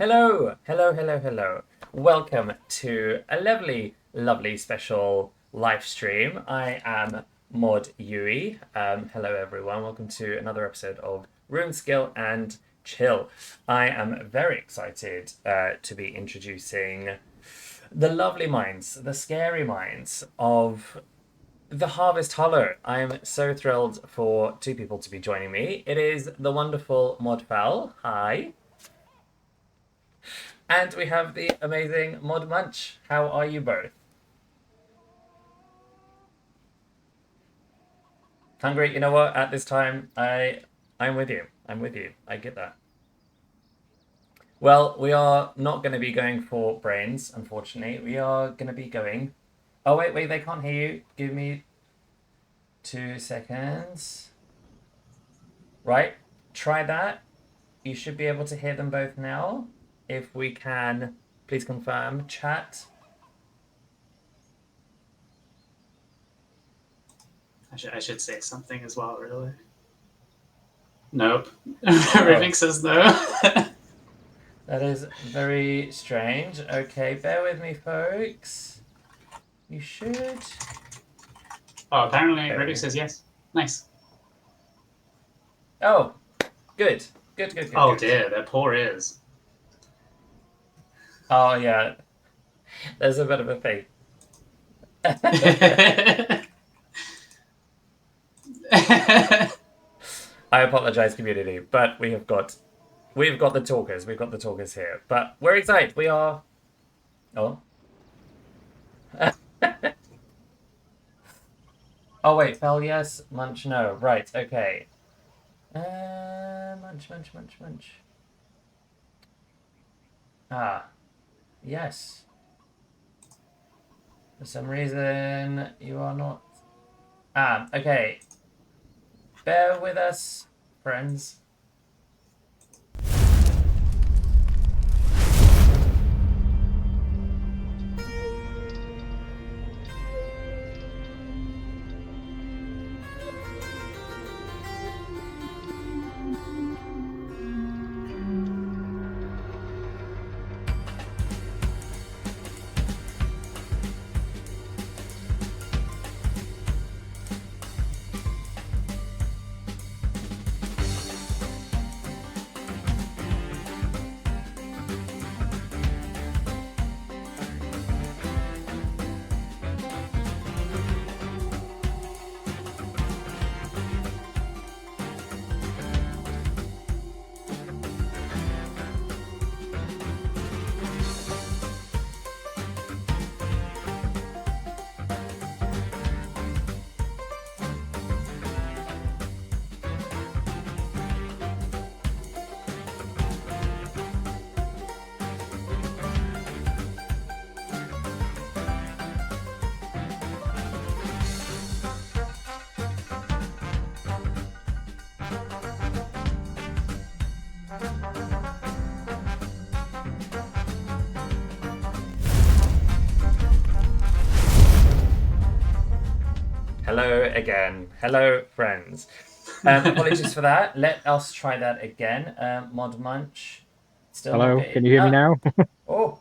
Hello, hello, hello, hello. Welcome to a lovely, lovely special live stream. I am Mod Yuey. Hello, everyone. Welcome to another episode of Runeskill and Chill. I am very excited to be introducing the lovely minds, the scary minds of the Harvest Hollow. I am so thrilled for two people to be joining me. It is the wonderful Mod Fowl. Hi. And we have the amazing Mod Munch. How are you both? Hungry? You know what? At this time, I'm with you. I'm with you. I get that. Well, we are not going to be going for brains, unfortunately. We are going to be going. Oh wait, they can't hear you. Give me 2 seconds. Right, try that. You should be able to hear them both now. If we can, please confirm. Chat. I should say something as well, really. Nope. Everything says no. That is very strange. Okay, bear with me, folks. You should. Oh, apparently Reddick says yes. Nice. Oh, good. Good. Oh dear, their poor ears. Oh, yeah. There's a bit of a thing. I apologize, community, but we've got the talkers. We've got the talkers here. But we're excited. We are. Oh. Oh wait, Fell yes, Munch no. Right, okay. Munch. Ah, yes. For some reason, you are not. Ah, okay. Bear with us, friends. Hello again. Hello, friends. Apologies for that. Let us try that again. Mod Munch. Still Hello, not getting... can you hear me now? Oh,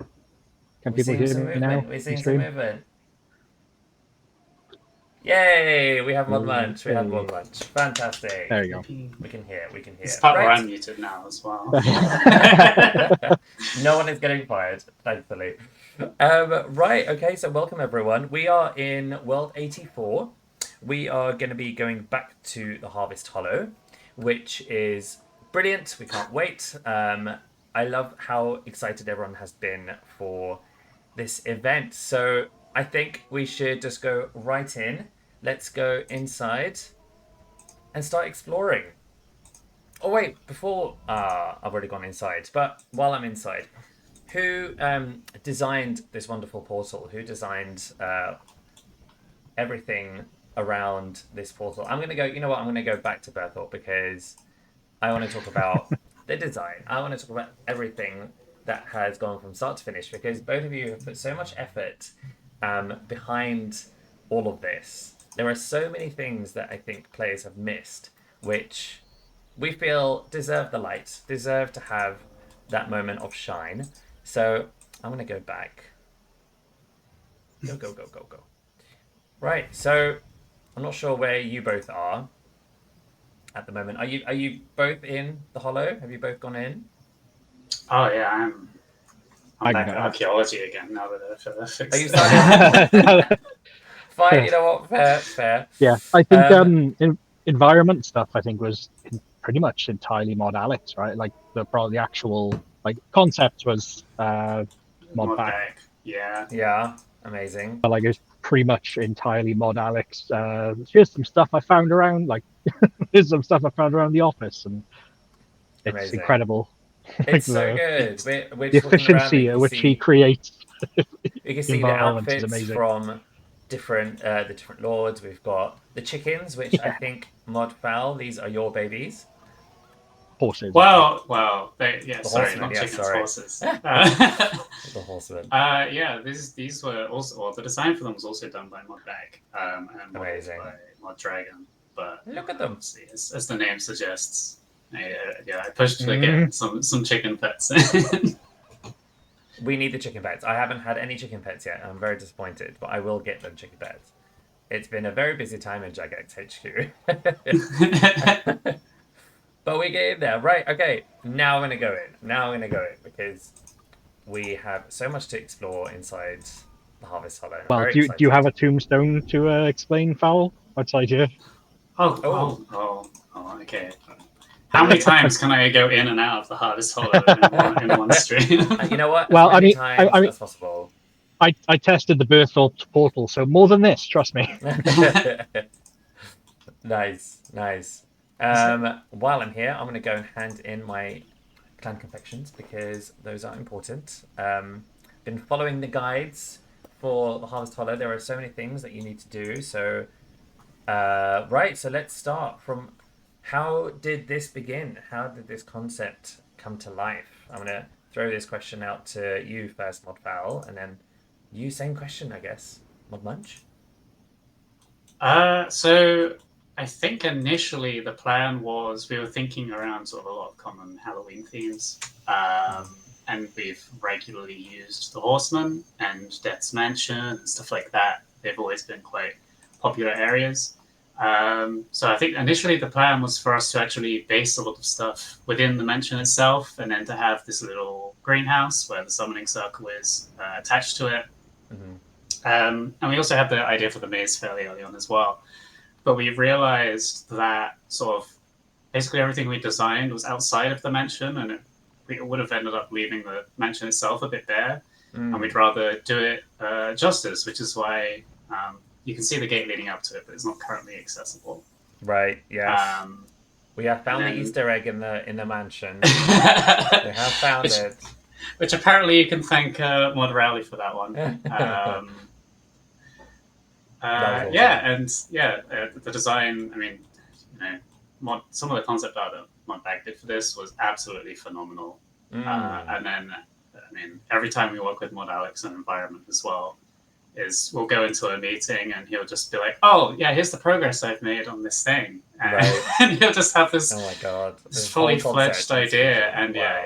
Can people hear me now? We're seeing some movement. Yay! We have Mod Munch. We have Mod Munch. Fantastic. There you go. We can hear. It's part where I'm muted now as well. No one is getting fired, thankfully. Right, okay, so welcome everyone. We are in World 84. We are going to be going back to the Harvest Hollow, which is brilliant. We can't wait. I love how excited everyone has been for this event. So I think we should just go right in. Let's go inside and start exploring. Oh wait, before I've already gone inside, but while I'm inside, who designed this wonderful portal? Who designed everything around this portal? I'm gonna go. You know what? I'm gonna go back to Berthel because I want to talk about the design. I want to talk about everything that has gone from start to finish because both of you have put so much effort behind all of this. There are so many things that I think players have missed, which we feel deserve the light, deserve to have that moment of shine. So I'm gonna go back. Go. Right. So I'm not sure where you both are at the moment. Are you both in the hollow? Have you both gone in? Oh yeah, I'm back know. at archaeology again now that I've Are fixed you it. starting? Fine. You know what? Fair. Yeah, I think Um, environment stuff I think was pretty much entirely mod Alex, right? Like the actual like concept was mod Mod back, back, yeah. yeah. Amazing. but like it was pretty much entirely mod Alex. Here's some stuff I found around, like here's some stuff I found around the office, and it's Amazing. incredible. Like It's so good. It's We're the just walking around and efficiency at which he creates you can see the environments is outfits amazing. from the different lords. We've got the chickens, which I Yeah, think mod fowl. These are your babies. horses. well, The sorry, horsemen. not Yeah, chickens, sorry. horses. The horsemen. Yeah, these were also, well, the design for them was also done by Modbag, and modeled Amazing. by Mod Dragon. But Look at them. obviously, as the name suggests, I pushed to Mm. get some chicken pets in. We need the chicken pets. I haven't had any chicken pets yet. I'm very disappointed, but I will get them chicken pets. It's been a very busy time in Jagex HQ. But we get in there. Right, okay. Now I'm going to go in because we have so much to explore inside the Harvest Hollow. I'm Well, very do you have excited. a tombstone to explain Fowl outside here? Okay. How many times can I go in and out of the Hardest Hollow in one stream? You know what? Well, As many I times mean, as possible. I tested the Berthold portal, so more than this, trust me. Nice. While I'm here, I'm going to go and hand in my clan confections because those are important. Been following the guides for the Harvest Hollow. There are so many things that you need to do. So, right. So let's start from how did this begin? How did this concept come to life? I'm going to throw this question out to you first, Mod Fowl, and then you, same question, I guess. Mod Munch? So I think initially the plan was we were thinking around sort of a lot of common Halloween themes, and we've regularly used the Horseman and Death's Mansion and stuff like that. They've always been quite popular areas. So I think initially the plan was for us to actually base a lot of stuff within the mansion itself, and then to have this little greenhouse where the summoning circle is attached to it. And we also had the idea for the maze fairly early on as well. But we realized that sort of basically everything we designed was outside of the mansion, and we would have ended up leaving the mansion itself a bit bare. And we'd rather do it justice, which is why you can see the gate leading up to it, but it's not currently accessible. Right, yes. We have found the Easter egg in the mansion. We have found it. Which apparently you can thank Mod Rowley for that one. Awesome. The design, I mean, some of the concept art that Modbag did for this was absolutely phenomenal. And then, I mean, every time we work with Mod Alex and Environment as well, we'll go into a meeting and he'll just be like, "Oh, yeah, here's the progress I've made on this thing," and he'll just have this, oh my god, this fully fledged idea, and wow.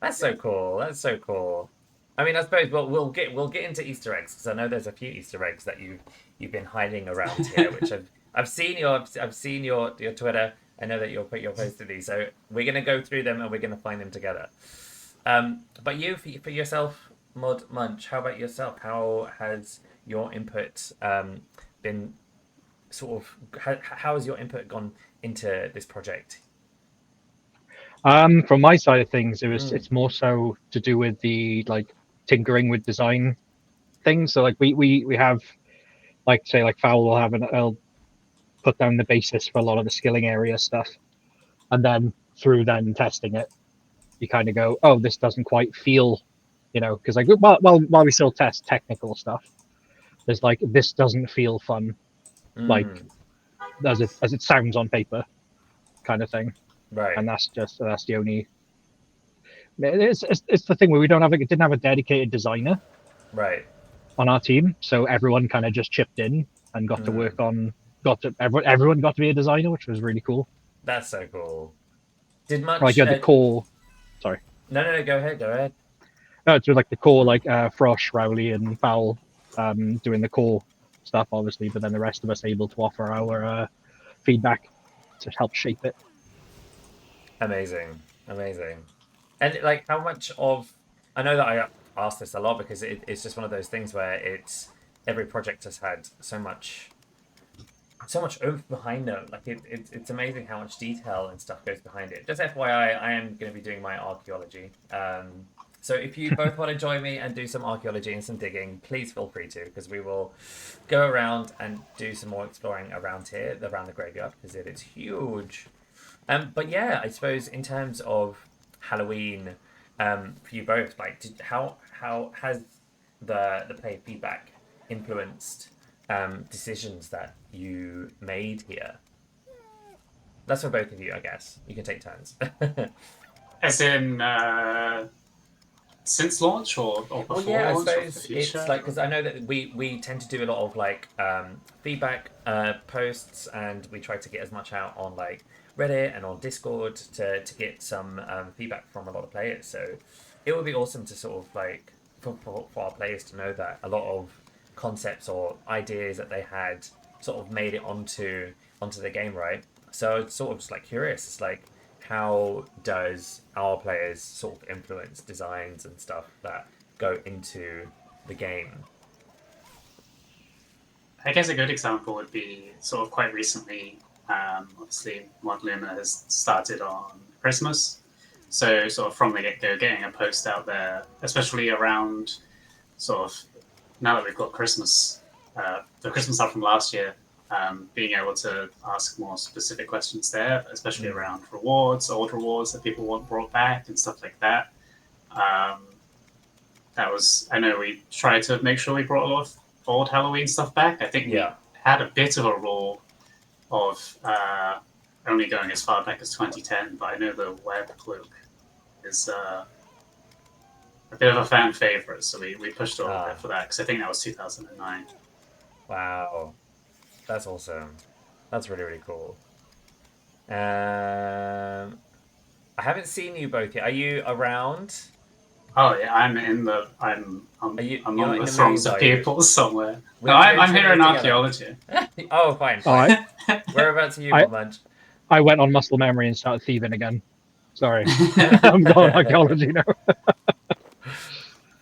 That's so cool. I mean, I suppose we'll get into Easter eggs because I know there's a few Easter eggs that you've been hiding around here, which I've seen your Twitter. I know that you're posted these, so we're gonna go through them and we're gonna find them together. But you for yourself, Mod Munch, how about yourself? How has your input been sort of? How has your input gone into this project? From my side of things, it's more so to do with the like tinkering with design things. So like we have like say like Fowl will have I'll put down the basis for a lot of the skilling area stuff, and then through then testing it, you kind of go, oh, this doesn't quite feel, because like while we still test technical stuff, there's like this doesn't feel fun, like as it sounds on paper, kind of thing. Right. And that's the only. It's the thing where we didn't have a dedicated designer, right, on our team, so everyone kind of just chipped in and got to work on. Everyone got to be a designer, which was really cool. That's so cool. Did Munch like the core? Sorry. No. Go ahead. Go ahead. No, it's with like the core, like Frosh, Rowley, and Fowl doing the core stuff, obviously, but then the rest of us able to offer our feedback to help shape it. Amazing. Amazing. And like, how much of I know that I ask this a lot because it's just one of those things where it's every project has had so much oomph behind them. Like it's amazing how much detail and stuff goes behind it. Just FYI, I am going to be doing my archaeology. So if you both want to join me and do some archaeology and some digging, please feel free to, because we will go around and do some more exploring around here, around the graveyard, because it is huge. But yeah, I suppose in terms of Halloween, for you both, like, how has the player feedback influenced decisions that you made here? That's for both of you, I guess. You can take turns. As in, since launch or before Well, yeah, I launch or for suppose future? it's like, because I know that we tend to do a lot of like feedback posts, and we try to get as much out on like Reddit and on Discord to get some feedback from a lot of players. So it would be awesome to sort of like for our players to know that a lot of concepts or ideas that they had sort of made it onto the game, right? So it's sort of just like curious. It's like, how does our players sort of influence designs and stuff that go into the game? I guess a good example would be sort of quite recently. Obviously, Mod Luna has started on Christmas, so sort of from the get-go, getting a post out there, especially around sort of now that we've got Christmas, the Christmas stuff from last year, being able to ask more specific questions there, especially around rewards, old rewards that people want brought back and stuff like that. That was, I know we tried to make sure we brought a lot of old Halloween stuff back. I think we had a bit of a rule of only going as far back as 2010, but I know the web cloak is a bit of a fan favorite, so we pushed a little bit for that, because I think that was 2009. Wow. That's awesome. That's really, really cool. I haven't seen you both yet. Are you around? Oh yeah, I'm on the throngs of people somewhere. No, I'm here in archaeology. Oh, fine. Alright. Whereabouts are you, Munch? I went on muscle memory and started thieving again. Sorry. I'm going archaeology now.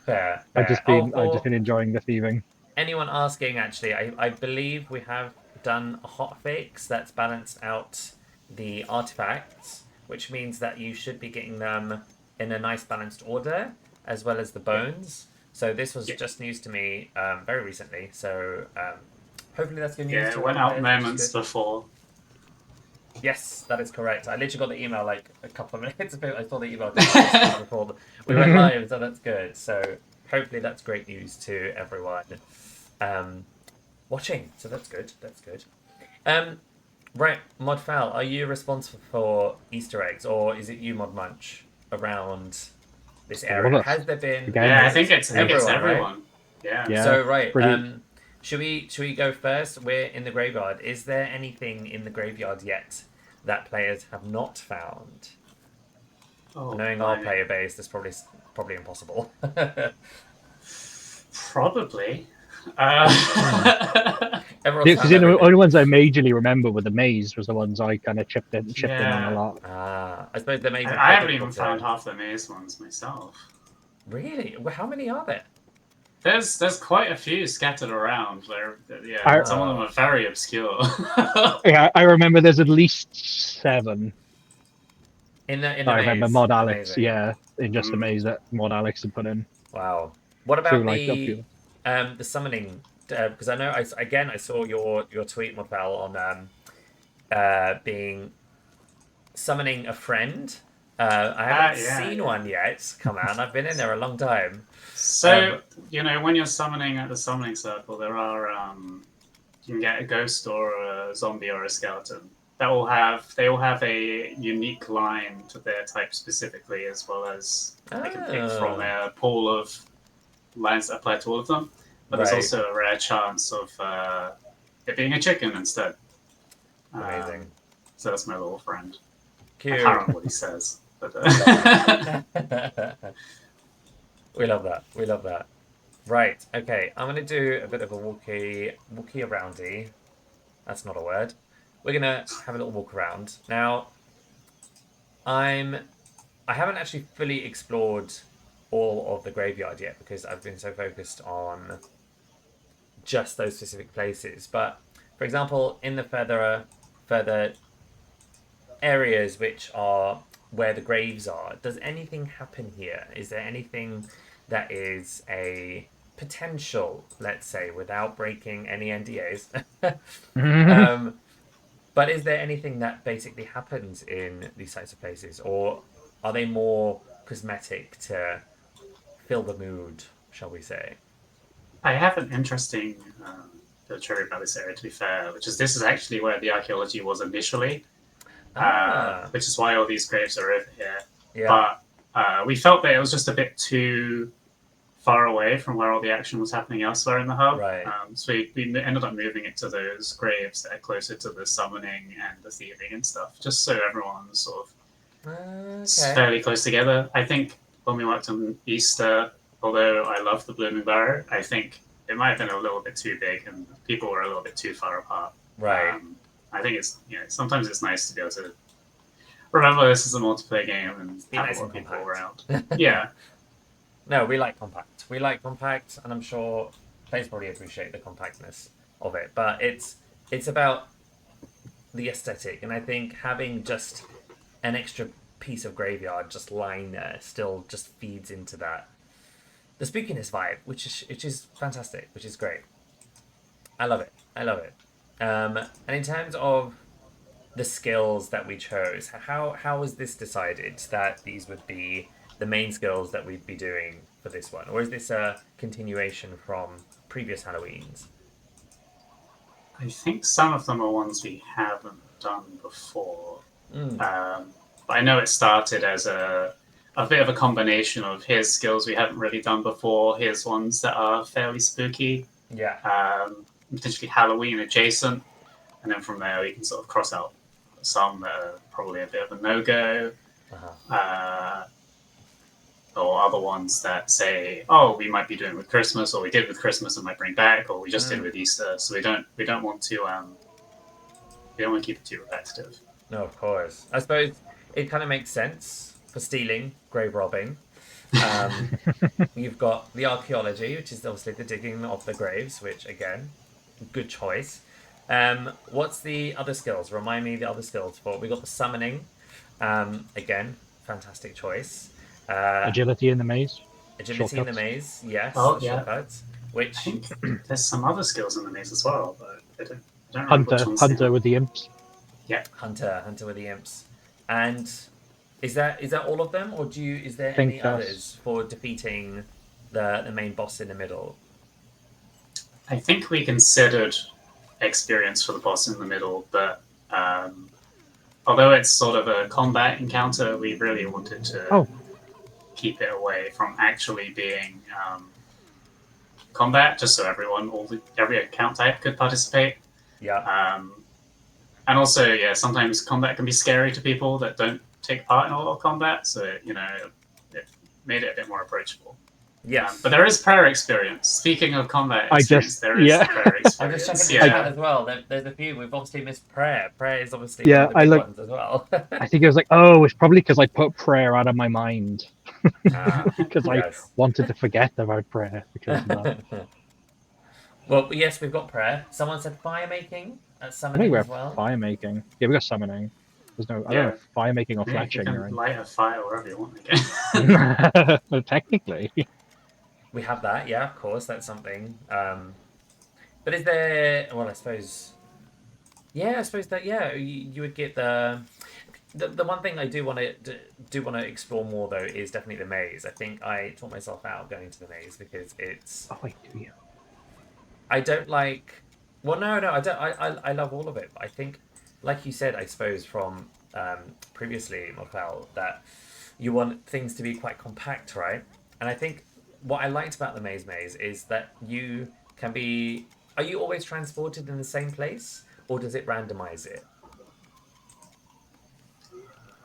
Fair. I've just been enjoying the thieving. Anyone asking, actually, I believe we have done a hotfix that's balanced out the artifacts, which means that you should be getting them in a nice balanced order, as well as the bones. So this was just news to me very recently. So hopefully that's good news. Yeah, it went out moments before. Yes, that is correct. I literally got the email like a couple of minutes ago. I saw the email before we went live, so that's good. So hopefully that's great news to everyone watching. So that's good. That's good. Right, Mod Fowl, are you responsible for Easter eggs, or is it you, Mod Munch, around this area? Has there been? Yeah, I think it's everyone. Right? Yeah. So right, should we go first? We're in the graveyard. Is there anything in the graveyard yet that players have not found? Knowing our player base, that's probably impossible. Probably. Because the only ones I majorly remember were the maze, was the ones I kind of chipped in on a lot. I suppose the maze. I haven't even found half the maze ones myself. Really? Well, how many are there? There's quite a few scattered around. Some of them are very obscure. Yeah, I remember there's at least 7. In the I remember maze. Mod Alex, in just the maze that Mod Alex had put in. Wow. What about the summoning? Because I know I saw your tweet, Mod Fowl, on being summoning a friend. I haven't seen one yet come out. I've been in there a long time. So when you're summoning at the summoning circle, there are you can get a ghost or a zombie or a skeleton. They all have a unique line to their type specifically, as well as they can pick from a pool of lines that apply to all of them. But there's also a rare chance of it being a chicken instead. Amazing. So that's my little friend. Cute. I can't remember what he says. But, We love that. We love that. Right. Okay. I'm gonna do a bit of a walkie aroundy. That's not a word. We're gonna have a little walk around now. I haven't actually fully explored all of the graveyard yet because I've been so focused on just those specific places. But for example, in the further areas which are where the graves are, does anything happen here? Is there anything that is a potential, let's say, without breaking any NDAs? um, but is there anything that basically happens in these types of places, or are they more cosmetic to fill the mood, shall we say? I have an interesting theory about this area, to be fair, which is this is actually where the archaeology was initially, which is why all these graves are over here. Yeah. But we felt that it was just a bit too far away from where all the action was happening elsewhere in the hub. Right. So we ended up moving it to those graves that are closer to the summoning and the thieving and stuff, just so everyone's sort of fairly close together. I think when we worked on Easter, although I love the Blooming Barrow, I think it might have been a little bit too big and people were a little bit too far apart. Right. I think it's sometimes it's nice to be able to remember this is a multiplayer game and Be have nice a lot and of people compact. around. Yeah. No, we like compact. We like compact, and I'm sure players probably appreciate the compactness of it. But it's about the aesthetic, and I think having just an extra piece of graveyard just lying there still just feeds into that the spookiness vibe, which is fantastic, which is great. I love it. I love it. And in terms of the skills that we chose, how was this decided that these would be the main skills that we'd be doing for this one, or is this a continuation from previous Halloweens? I think some of them are ones we haven't done before. But I know it started as a bit of a combination of his skills we haven't really done before, his ones that are fairly spooky, Yeah. potentially Halloween adjacent, and then from there we can sort of cross out some that are probably a bit of a no-go, or other ones that say, oh, we might be doing with Christmas, or we did with Christmas and might bring back, or we just did with Easter. So we don't want to keep it too repetitive. No, of course. I suppose it kind of makes sense for stealing, grave robbing. You've got the archaeology, which is obviously the digging of the graves, which again, good choice. What's the other skills? Remind me the other skills for. We got the summoning. Again, fantastic choice. Agility in the maze. Agility in the maze, yes. Oh, yeah. Shortcuts. Which I think there's some other skills in the maze as well, but I don't remember which ones Hunter with the imps. Yeah. Hunter with the imps. And is that all of them, or is there any others for defeating the main boss in the middle? I think we considered experience for the boss in the middle, but although it's sort of a combat encounter, we really wanted to keep it away from actually being combat, just so every account type could participate. Yeah. And also, yeah, sometimes combat can be scary to people that don't take part in a lot of combat, so it made it a bit more approachable. Yes. But there is prayer experience. Speaking of combat experience, there is prayer experience. I'm just checking the chat as well. There's a few. We've obviously missed prayer. Prayer is obviously one of the big ones as well. I think it was like, it's probably because I put prayer out of my mind. Because I wanted to forget about prayer. Well, yes, we've got prayer. Someone said fire making at summoning I think we as have well. Fire making. Yeah, we got summoning. There's no, I don't know, fire making or fletching. You can light a fire wherever you want again. Well, technically. We have that, yeah, of course, that's something. But is there? Well, I suppose that you would get the one thing I do want to explore more though is definitely the maze. I think I taught myself out going to the maze because it's. Oh wait, do you? I don't like. Well, no, I don't. I love all of it. But I think, like you said, I suppose from previously, Fowl, that you want things to be quite compact, right? And I think what I liked about the maze is that you can be. Are you always transported in the same place, or does it randomize it?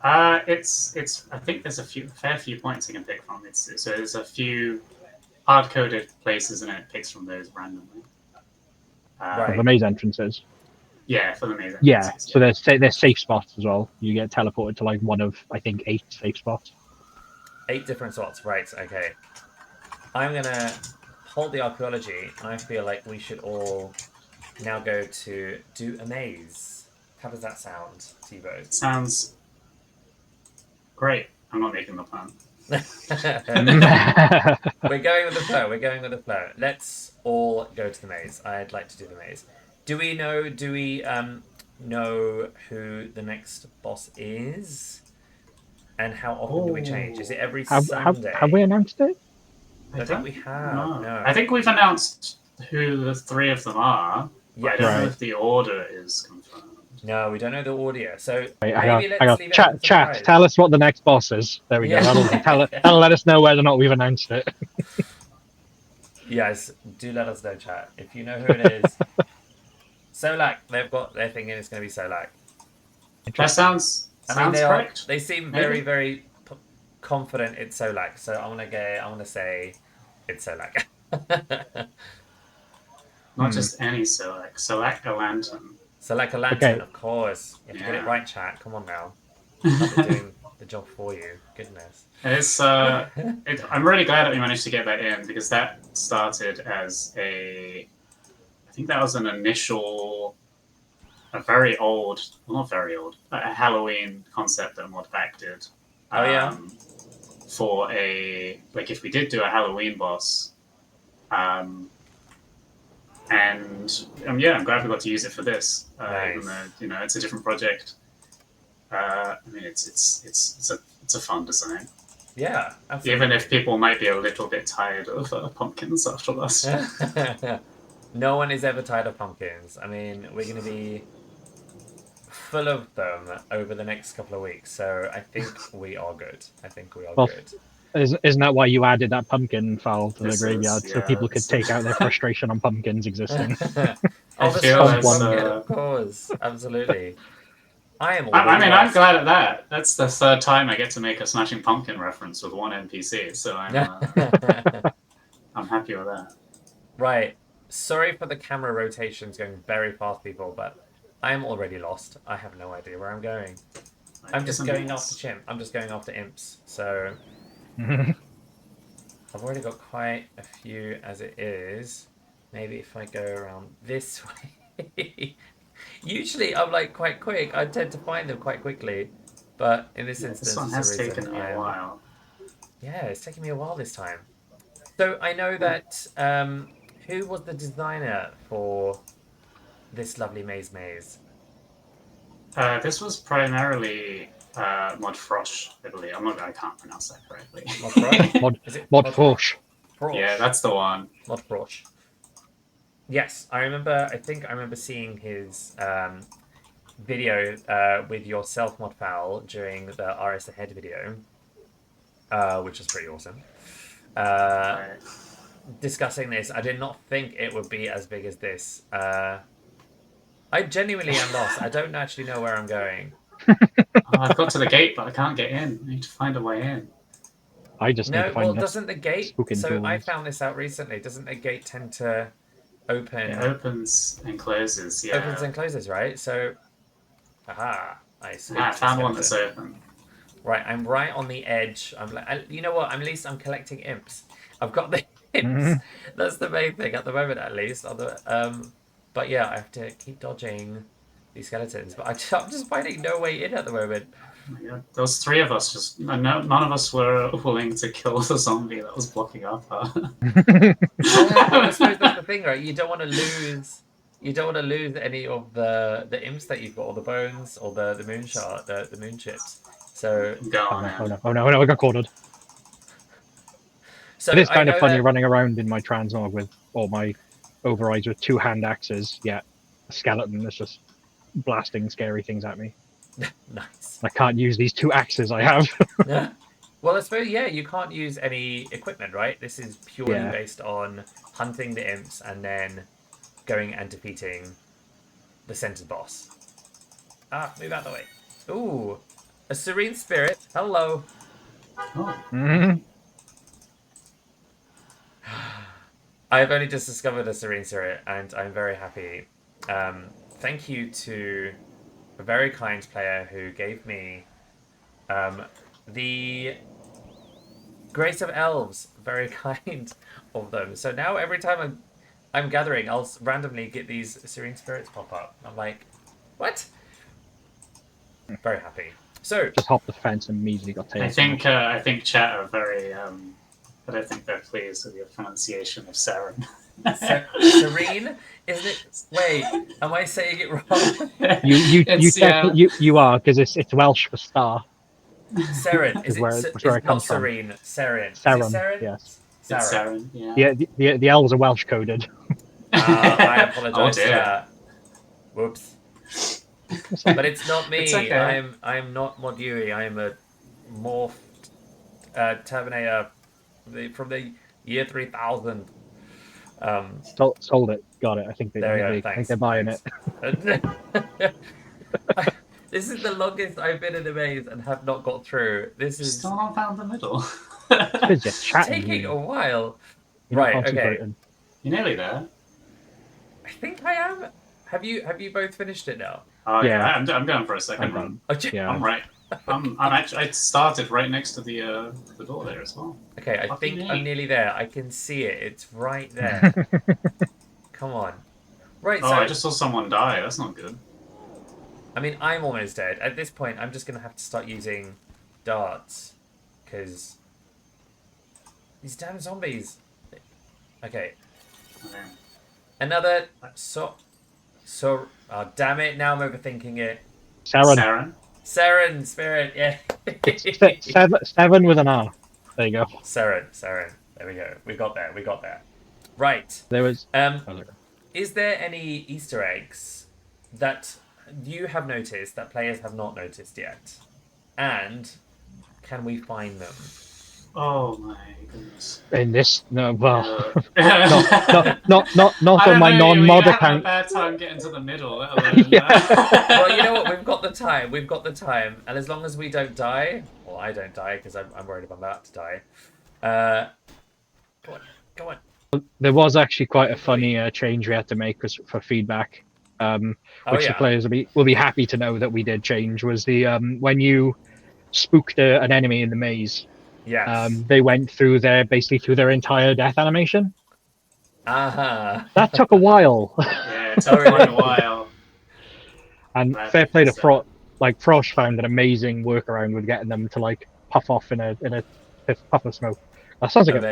It's. I think there's fair few points you can pick from. So there's a few hard-coded places, and then it picks from those randomly. Right. The maze entrances. Yeah, for the maze Yeah, entrances, so there's safe spots as well. You get teleported to like one of I think 8 safe spots. 8 different spots. Right. Okay. I'm gonna hold the archaeology, and I feel like we should all now go to do a maze. How does that sound, T-Bo? Sounds great. I'm not making the plan. We're going with the flow. We're going with the flow. Let's all go to the maze. I'd like to do the maze. Do we know who the next boss is? And how often do we change? Is it every Sunday? have we announced it? I think we have. No. I think we've announced who the 3 of them are. But Yeah. I don't know if the order is confirmed. No, we don't know the order. So Right, maybe let's leave it as a chat. surprise. Tell us what the next boss is. There we go. That'll let us know whether or not we've announced it. Yes, do let us know, chat. If you know who it is. Solak, they've got their thing in. It's going to be Solak. That sounds correct. They seem Maybe. very, very confident it's Solak. So I'm gonna say it's Solak. Not just any Solak. Solak a lantern. Solak a lantern, Okay. of course. You have to get it Yeah. right, chat. Come on now. I'll be doing the job for you. Goodness. It's I'm really glad that we managed to get that in because that started as I think that was an initial, a very old, well, not very old, a Halloween concept that Modpack did. Oh, yeah? For if we did do a Halloween boss, and yeah, I'm glad we got to use it for this, Nice. even though it's a different project. I mean, it's a fun design. Yeah, absolutely. Even if people might be a little bit tired of pumpkins after last time. No one is ever tired of pumpkins. I mean, we're going to be full of them over the next couple of weeks, so I think we are good. Good. Isn't that why you added that pumpkin fowl to the This graveyard is- so yeah, people could this take out their frustration on pumpkins existing? Oh, I the feel swamp that's, pumpkin, of course. Absolutely. I'm I'm glad at that. That's the 3rd time I get to make a Smashing Pumpkin reference with one NPC, so I'm happy with that. Right. Sorry for the camera rotations going very fast, people, but I am already lost. I have no idea where I'm going. I'm just going after chimp. I'm just going after imps. So I've already got quite a few as it is. Maybe if I go around this way. Usually I'm like quite quick. I tend to find them quite quickly. But in this instance, This one for has some reason, taken me a while. Yeah, it's taken me a while this time. So I know that who was the designer for this lovely maze? This was primarily Modfrosh, I believe. I can't pronounce that correctly. Modfrosh? Modfrosh. Yeah, that's the one. Modfrosh. Yes, I think I remember seeing his video with yourself, Fowl, during the RS Ahead video, which was pretty awesome. Right. Discussing this, I did not think it would be as big as this. I genuinely am lost. I don't actually know where I'm going. I've got to the gate, but I can't get in. I need to find a way in. I just need to find doesn't the gate... So I found this out recently. Doesn't the gate tend to open... It opens and closes, yeah. Opens and closes, right? So... Aha. I found one that's open. Right, I'm right on the edge. I'm like, you know what? At least I'm collecting imps. I've got the imps. That's the main thing at the moment, at least. But yeah, I have to keep dodging these skeletons. But I'm just finding no way in at the moment. Yeah, those 3 of us none of us were willing to kill the zombie that was blocking our path. I suppose that's the thing, right? You don't want to lose any of the imps that you've got, or the bones, or the moon shard, the moon chips. So oh no, I got cornered. So it is kind of funny running around in my transmog with all my overrides with 2 hand axes, yet a skeleton that's just blasting scary things at me. Nice. I can't use these 2 axes I have. Well, I suppose, yeah, you can't use any equipment, right? This is purely based on hunting the imps and then going and defeating the center boss. Move out of the way. Ooh, A serene spirit. Hello. Oh, Mhm. I've only just discovered a serene spirit, and I'm very happy. Thank you to a very kind player who gave me the Grace of Elves. Very kind of them. So now every time I'm gathering, I'll randomly get these serene spirits pop up. I'm like, what? Very happy. So Just hopped the fence and immediately got tailed. I think chat are very. I don't think they're pleased with your pronunciation of Saren. serene, isn't it? Wait, am I saying it wrong? You are, because it's Welsh for star. Seren. Is Is where it? it Is comes not from. serene. Seren. Is it Saren, Seren? yes. It's Saren. Saren, yeah. The elves are Welsh coded. I apologize Oh, for dear. that. Whoops. But it's not me. It's okay. I'm not Mod Yuey. I am a morphed Terminator from the year 3000. Sold it. Got it. I think There we go. I think Thanks. they're buying it. This is the longest I've been in a maze and have not got through. This is Still not found the middle. Because you're chatting. taking a while. You're not Right. Okay. concentrating. You're nearly there. I think I am. Have you both finished it now? Oh Yeah. yeah, I'm going for a second I'm run. Oh, Yeah. I'm right. I'm actually. I started right next to the door there as well. Okay, I Lucky think me. I'm nearly there. I can see it. It's right there. Come on. Right, Oh, so I just saw someone die. That's not good. I mean, I'm almost dead. At this point, I'm just going to have to start using darts. Because these damn zombies. Okay. Okay. Another... Oh, damn it. Now I'm overthinking it. Saren. Seren, spirit, yeah. Seven with an R. There you go. Seren. There we go. We got there. Right. There was. Is there any Easter eggs that you have noticed that players have not noticed yet? And can we find them? Oh my goodness. In this, no, well, not not on my non-mod account. A bad time getting to the middle, let alone. Well, you know what? We've got the time, and as long as we don't die, well, I don't die because I'm worried I'm about to die. Go on. There was actually quite a funny change we had to make for feedback, which the players will be happy to know that we did change. Was the when you spooked an enemy in the maze. Yes. They went through basically through their entire death animation. Uh-huh. That took a while. Yeah, it took quite a while. And fair play to Frosh. Like Frosh found an amazing workaround with getting them to like puff off in a puff of smoke. That sounds like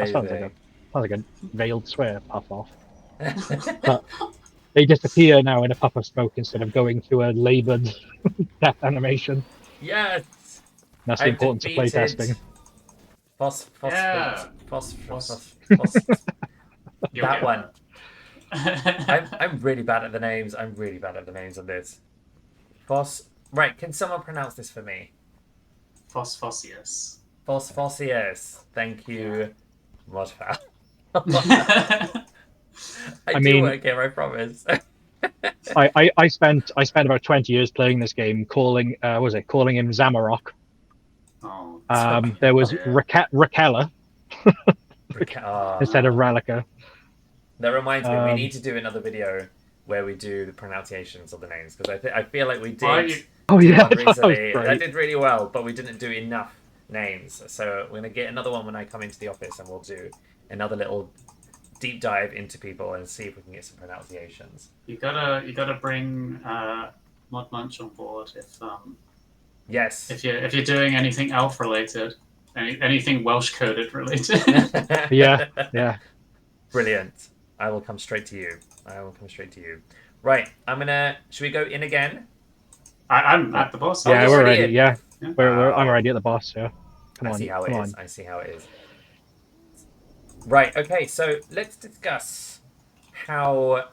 a veiled swear. Puff off. But they disappear now in a puff of smoke instead of going through a laboured death animation. Yes. That's the importance of playtesting. That one. I'm really bad at the names. I'm really bad at the names of this. Right, can someone pronounce this for me? Phosphosius. Phosphosius. Thank you, Modfowl. I mean, do work here, I promise. I spent about 20 years playing this game, calling him Zamarok. Oh, there was Rakela instead of Ralica. That reminds me, we need to do another video where we do the pronunciations of the names, because I feel like we did. Recently. I did really well, but we didn't do enough names. So we're gonna get another one when I come into the office, and we'll do another little deep dive into people and see if we can get some pronunciations. You gotta bring Mod Munch on board yes. If you're doing anything elf related, anything Welsh coded related. yeah. Brilliant. I will come straight to you. Right. Should we go in again? I'm at the boss. Yeah, we're ready. Yeah. I'm already at the boss. Yeah. I see how it is. Right. Okay. So let's discuss how.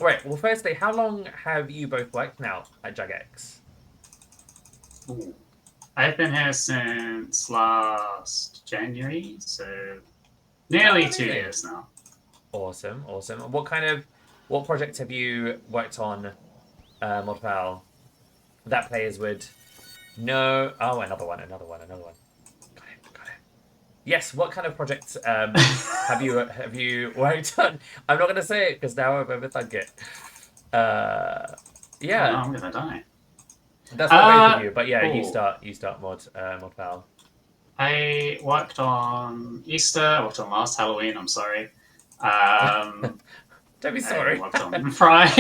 Right. Well, firstly, how long have you both worked now at Jagex? Ooh. I've been here since last January, so nearly 2 years now. Awesome. What projects have you worked on, Modfowl, that players would No. Oh, another one. Got it. Yes. What kind of projects have you worked on? I'm not going to say it because now I've overthunk it. Oh no, Yeah, I'm gonna die. that's for both of you. But yeah, Oh, you start mod Fowl. I worked on Easter. I worked on last Halloween. I'm sorry. Um, Don't be I sorry. worked on Pride.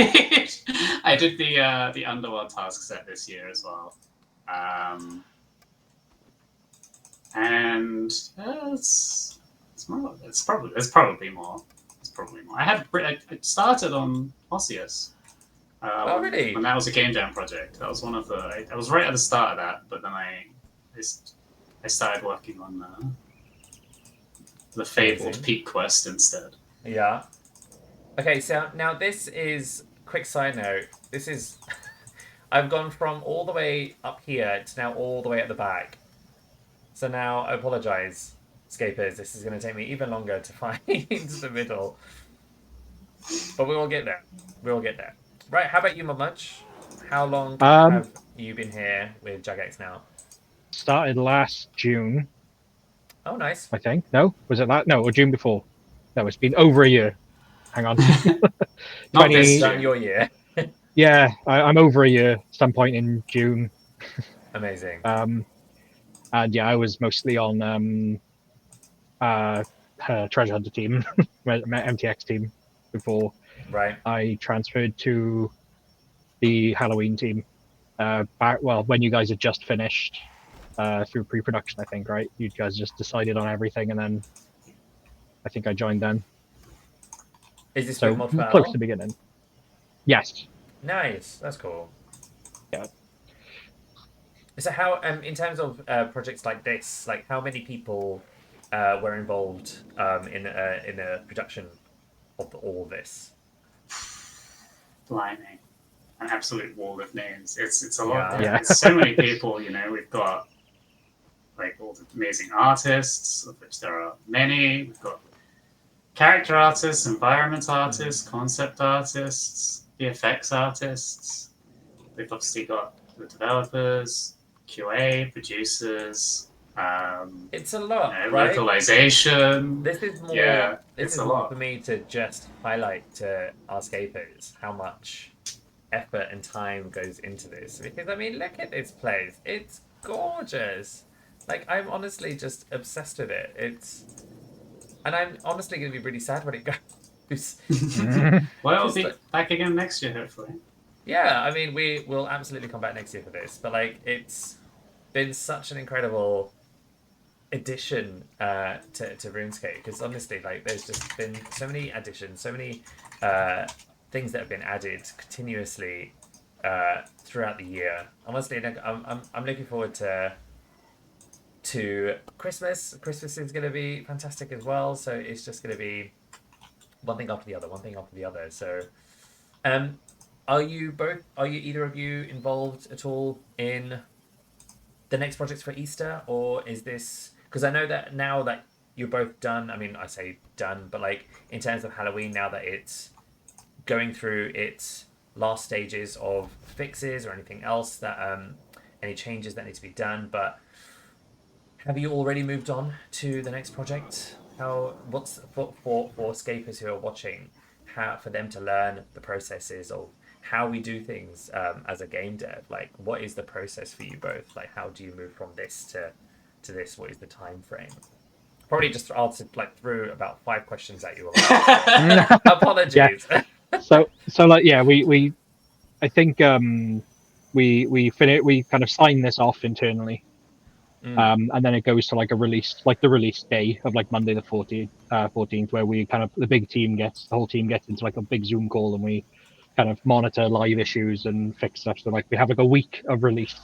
I did the Underworld task set this year as well. And it's probably more. It's probably more. I started on Osseous. Oh, really? When that was a game jam project. That was one of the. I was right at the start of that, but then I started working on the fabled Amazing. Peak Quest instead. Yeah. Okay, so now this is quick side note. This is I've gone from all the way up here to now all the way at the back. So now I apologize, Scapers. This is going to take me even longer to find the middle. But we will get there. We will get there. Right, how about you, Munch? How long Um, have you been here with Jagex now? started last June, Oh, nice. I think. No, was it that? No, or June before? No, it's been over a year. Hang on, Not It's this 20. done June. your year. Yeah, I'm over a year. Some point in June. Amazing. And yeah, I was mostly on treasure hunter team, MTX team, before Right. I transferred to the Halloween team. When you guys had just finished through pre-production, I think, right? You guys just decided on everything, and then I think I joined then. Is this with So close to Modfowl? the beginning. Yes. Nice. That's cool. Yeah. So how, in terms of projects like this, like how many people were involved in the production of all this? Blimey, an absolute wall of names. It's a lot. Yeah. Yeah. It's so many people. We've got like all the amazing artists, of which there are many. We've got character artists, environment artists, concept artists, VFX artists. We've obviously got the developers, QA, producers, It's a lot, right? localization. This is more. Yeah, This it's is a more for lot. me to just highlight to our scapers how much effort and time goes into this. Because I mean, look at this place. It's gorgeous. Like I'm honestly just obsessed with it. And I'm honestly going to be really sad when it goes. Well, it'll Just be like, back again next year, hopefully. yeah, I mean, we will absolutely come back next year for this. But like, it's been such an incredible addition to RuneScape because honestly, like, there's just been so many additions, so many things that have been added continuously throughout the year. Honestly, like, I'm looking forward to Christmas. Christmas is going to be fantastic as well. So it's just going to be one thing after the other, one thing after the other. So, um, are you both? Are you either of you involved at all in the next projects for Easter, or is this because I know that now that you're both done? I mean, I say done, but like in terms of Halloween, now that it's going through its last stages of fixes or anything else that any changes that need to be done, but have you already moved on to the next project? What's for escapists who are watching, how for them to learn the processes of how we do things as a game dev? Like, what is the process for you both? Like, how do you move from this to this? What is the time frame? Probably just answered like threw about 5 questions at you. Apologies. Yeah. So like yeah, we I think we kind of sign this off internally. Mm, And then it goes to like a release, like the release day of like Monday the 14th, where we kind of the whole team gets into like a big Zoom call and we kind of monitor live issues and fix stuff. So like we have like a week of release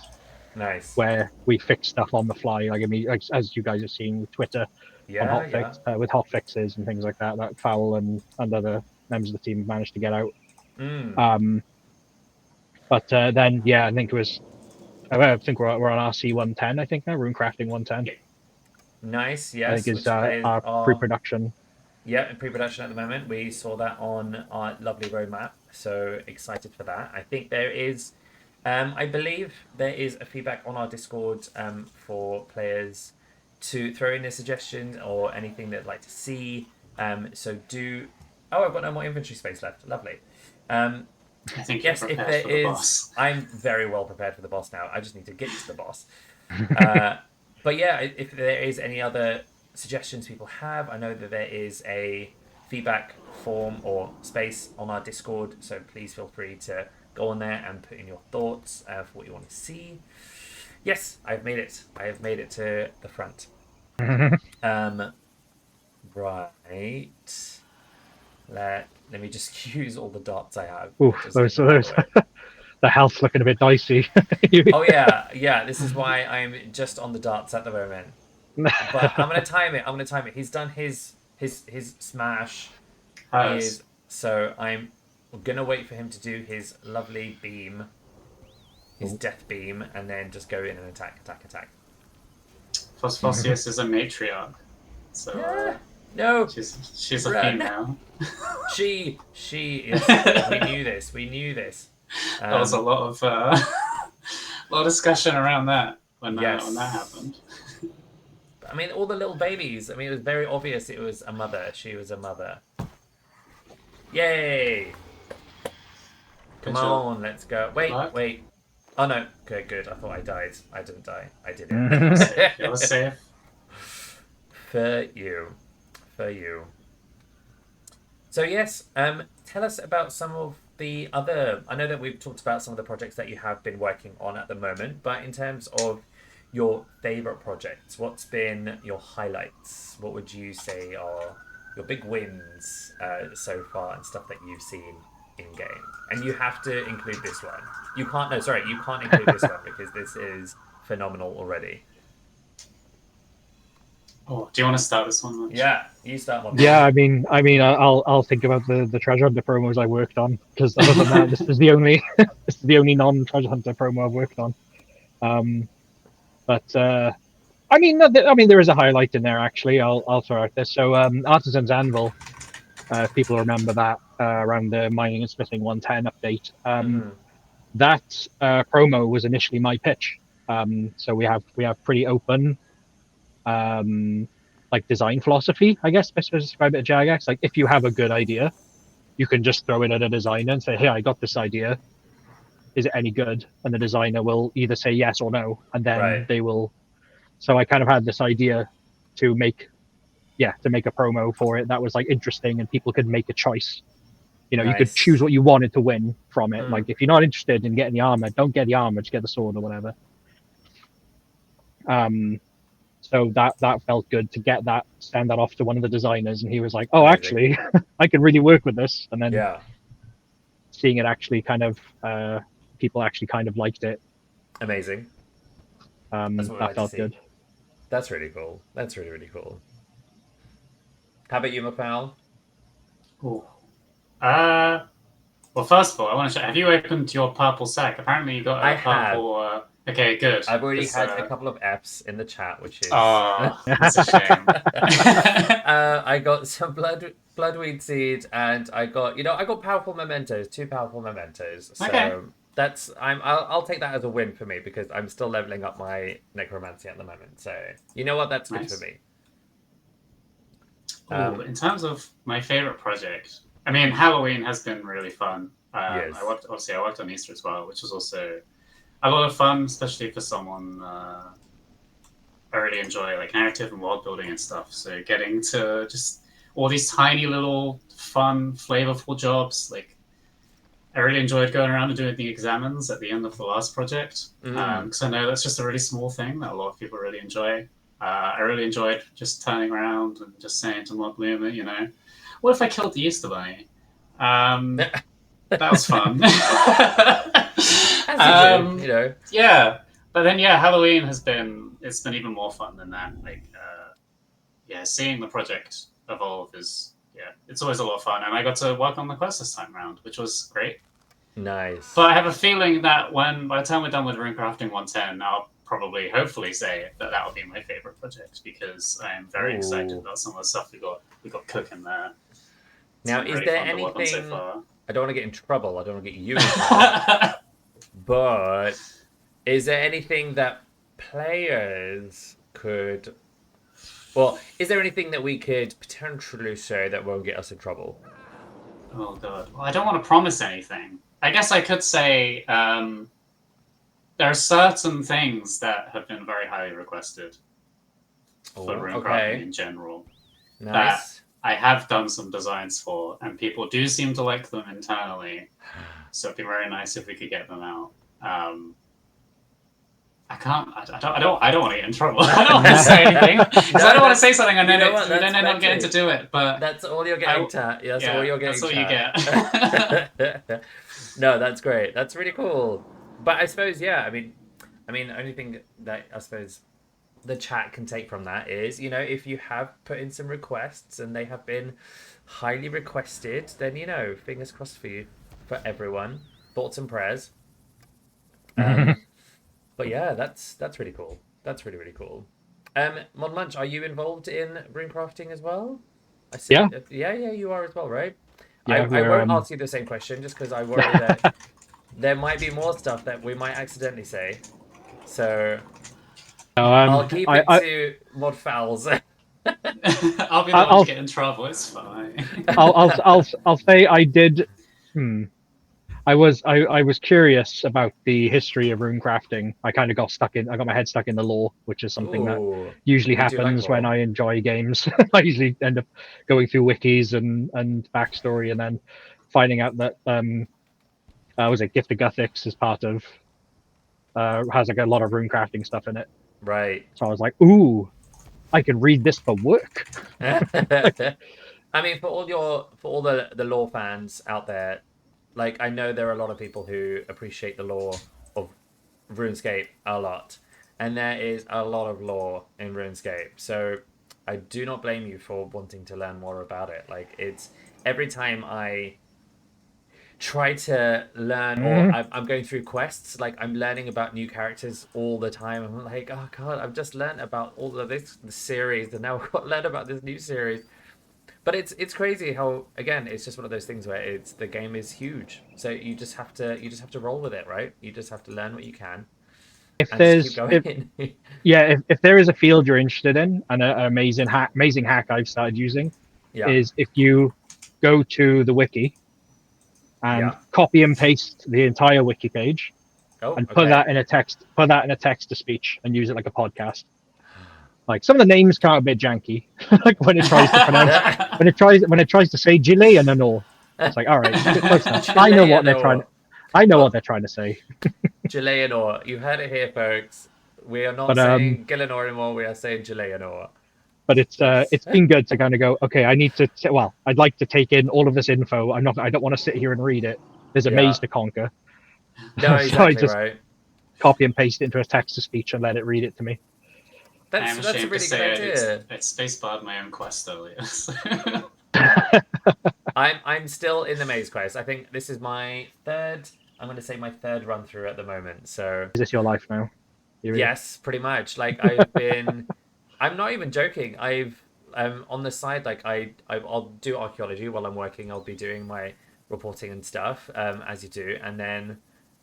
nice. where we fix stuff on the fly. Like I mean, like, as you guys have seen with Twitter on Yeah, yeah. with hot fixes and things like that. That Fowl and other members of the team managed to get out. Mm, Um, but then yeah, I think it was. I think we're on RC 110. I think now Runecrafting 110. Yeah. nice. I think Yes, is which players our are. pre-production. Yeah, in pre-production at the moment. We saw that on our lovely roadmap, so excited for that. I think there is I believe there is a feedback on our Discord for players to throw in their suggestions or anything they'd like to see. So do. Oh, I've got no more inventory space left. Lovely. I think Yes, you're if prepared there for the is, boss. I'm very well prepared for the boss now. I just need to get to the boss. But yeah, if there is any other suggestions people have, I know that there is a feedback form or space on our Discord, so please feel free to go on there and put in your thoughts for what you want to see. Yes, I've made it. I have made it to the front. Right. Let me just use all the darts I have. Oof, Just those, get them out of those, the way. the health's looking a bit dicey. Oh yeah. This is why I'm just on the darts at the moment. But I'm gonna time it. He's done his smash. Nice. So I'm gonna wait for him to do his lovely beam, his death beam, and then just go in and attack. Phosphosius is a matriarch, so No, she's a Bruh, female. she is. We knew this. There was a lot of discussion around that when that happened. I mean, all the little babies. I mean, it was very obvious it was a mother. She was a mother. Yay! Come on, let's go. Wait. Oh no. Okay, good. I thought I died. I didn't die. I did it. You're safe. For you. So yes, tell us about some of the other. I know that we've talked about some of the projects that you have been working on at the moment, but in terms of your favorite projects, what's been your highlights? What would you say are your big wins so far and stuff that you've seen in game? And you have to include this one. You can't include this one because this is phenomenal already. Oh, do you want to start this one, Munch? Yeah, you start one. Yeah, I mean, I'll think about the treasure hunter promos I worked on, because other than that, this is the only non-treasure hunter promo I've worked on. I mean, there is a highlight in there actually. I'll throw out this. So, Artisan's Anvil, if people remember that around the mining and smithing 110 update. That promo was initially my pitch. So we have pretty open like design philosophy, I guess, best to describe it at Jagex. Like, if you have a good idea, you can just throw it at a designer and say, hey, I got this idea, is it any good? And the designer will either say yes or no, and then they will. So I kind of had this idea to make a promo for it that was like interesting and people could make a choice. You know, you could choose what you wanted to win from it. Like, if you're not interested in getting the armor, don't get the armor, just get the sword or whatever. So that felt good to send that off to one of the designers, and he was like, "Oh, actually, I can really work with this." And then seeing it actually kind of people actually kind of liked it. Amazing. That felt good. That's really cool. That's really, really cool. How about you, Fowl? Cool. Well, first of all, I want to check. Have you opened your purple sack? Apparently, you got a purple. Okay, good. I've already had a couple of Fs in the chat, which is. Oh, that's a shame. I got some bloodweed seed, and I got powerful mementos, 2 powerful mementos. So I'll take that as a win for me because I'm still leveling up my necromancy at the moment. So you know what, that's good for me. In terms of my favorite project, I mean, Halloween has been really fun. I worked on Easter as well, which was also a lot of fun, especially for someone I really enjoy like narrative and world building and stuff. So getting to just all these tiny little fun, flavorful jobs. Like, I really enjoyed going around and doing the examines at the end of the last project because I know that's just a really small thing that a lot of people really enjoy. I really enjoyed just turning around and just saying to Mod Bloomer, you know, what if I killed the Easter Bunny? That was fun. Yeah, but then Halloween it's been even more fun than that. Like, seeing the project evolve is it's always a lot of fun, and I got to work on the quest this time around, which was great. Nice. But I have a feeling that by the time we're done with Runecrafting 110, I'll probably hopefully say that will be my favorite project because I am very excited about some of the stuff we got cooking there. Now, is there anything? I don't want to get in trouble. I don't want to get you in trouble. But is there anything that players could... Well, is there anything that we could potentially say that won't get us in trouble? Oh god. Well, I don't want to promise anything. I guess I could say there are certain things that have been very highly requested for runecrafting in general that Nice. I have done some designs for, and people do seem to like them internally. So it'd be very nice if we could get them out. I can't. I don't want to get in trouble. I don't want to say anything because I don't want to say something and then then end up getting to do it. But that's all you're getting. That's all you're getting. That's what you get. No, that's great. That's really cool. But I suppose, yeah. I mean, the only thing that I suppose the chat can take from that is, you know, if you have put in some requests and they have been highly requested, then, you know, fingers crossed for you, for everyone. Thoughts and prayers. But yeah, that's really cool. That's really, really cool. Munch, are you involved in runecrafting as well? I see. Yeah. Yeah, you are as well, right? Yeah, I won't ask you the same question just because I worry that there might be more stuff that we might accidentally say. So I'll keep it to mod fouls. I'll be the one to get in trouble. It's fine. I'll say I did. I was curious about the history of runecrafting. I kind of got stuck in. I got my head stuck in the lore, which is something that usually happens when I enjoy games. I usually end up going through wikis and backstory, and then finding out that was it Gift of Guthix is part of has like a lot of runecrafting stuff in it. Right. So I was like, ooh, I can read this for work. I mean, for all the lore fans out there, like, I know there are a lot of people who appreciate the lore of RuneScape a lot, and there is a lot of lore in RuneScape. So I do not blame you for wanting to learn more about it. Like, it's every time I try to learn, or I'm going through quests, like, I'm learning about new characters all the time. I'm like, oh god, I've just learned about all of this series, and now I've got to learn about this new series. But it's crazy how, again, it's just one of those things where the game is huge, so you just have to roll with it, right? You just have to learn what you can. If there is a field you're interested in, and an amazing hack I've started using is if you go to the wiki and copy and paste the entire wiki page and put that in a text to speech and use it like a podcast. Like, some of the names come out a bit janky, like when it tries to pronounce, when it tries to say Gile and Anor. It's like, all right, I know what they're trying. I know what they're trying to say. Gile Anor, you heard it here, folks. We are not saying Gilanor anymore. We are saying Gile Anor. But it's been good to kind of go, okay, I need to. I'd like to take in all of this info. I don't want to sit here and read it. There's a maze to conquer. No, exactly, so I just right. copy and paste it into a text to speech and let it read it to me. That's a really good idea. It's spacebarred my own quest earlier. I'm still in the maze quest. I think this is my third. I'm going to say my third run through at the moment. So is this your life now? Yes, pretty much. Like, I've been. I'm not even joking. I've on the side, like, I'll do archaeology while I'm working. I'll be doing my reporting and stuff, as you do, and then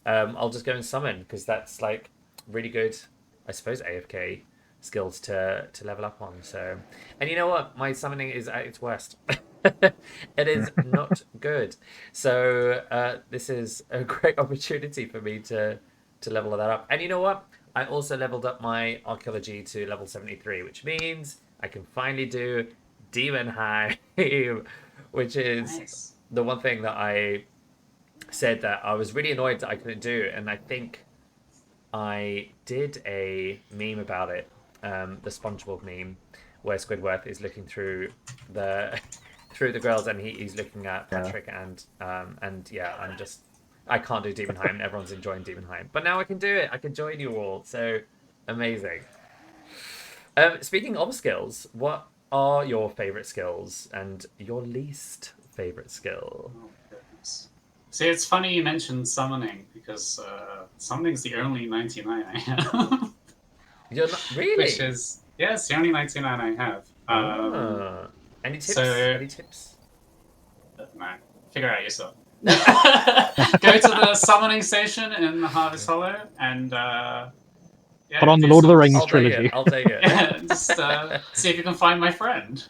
I'll just go and summon, because that's like really good, I suppose, AFK skills to level up on. So, and you know what, my summoning is at its worst. It is not good. So this is a great opportunity for me to level that up. And you know what, I also leveled up my archaeology to level 73, which means I can finally do Demon Hive, which is the one thing that I said that I was really annoyed that I couldn't do, and I think I did a meme about it, the SpongeBob meme, where Squidward is looking through the girls, and he's looking at Patrick, and I can't do Demon Hive, and everyone's enjoying Demon Hive, but now I can do it. I can join you all, so amazing. Speaking of skills, what are your favorite skills and your least favorite skill? Oh, goodness. See, it's funny you mentioned summoning, because summoning's the only 99 I have. You're not really? Which is, it's the only 99 I have. Any tips? So, Any tips? No, figure out yourself. Go to the summoning station in the Harvest Hollow and Put on the do Lord of the some- Rings I'll take trilogy. it. I'll take it. Yeah, just see if you can find my friend.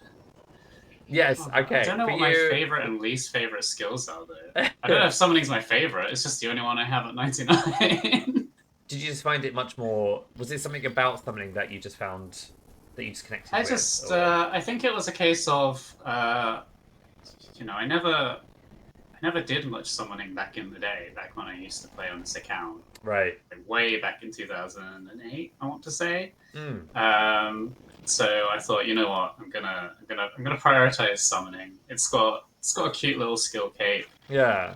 Yes. Okay. I don't know For what my you- favorite and least favorite skills are, though. I don't know if summoning's my favorite. It's just the only one I have at 99. Did you just find it much more? Was it something about summoning that you just found that you just connected I with? just, or- I think it was a case of, I never did much summoning back in the day, back when I used to play on this account, Right. like way back in 2008, I want to say. Mm. So I thought, you know what, I'm gonna prioritize summoning. It's got a cute little skill cape, Yeah.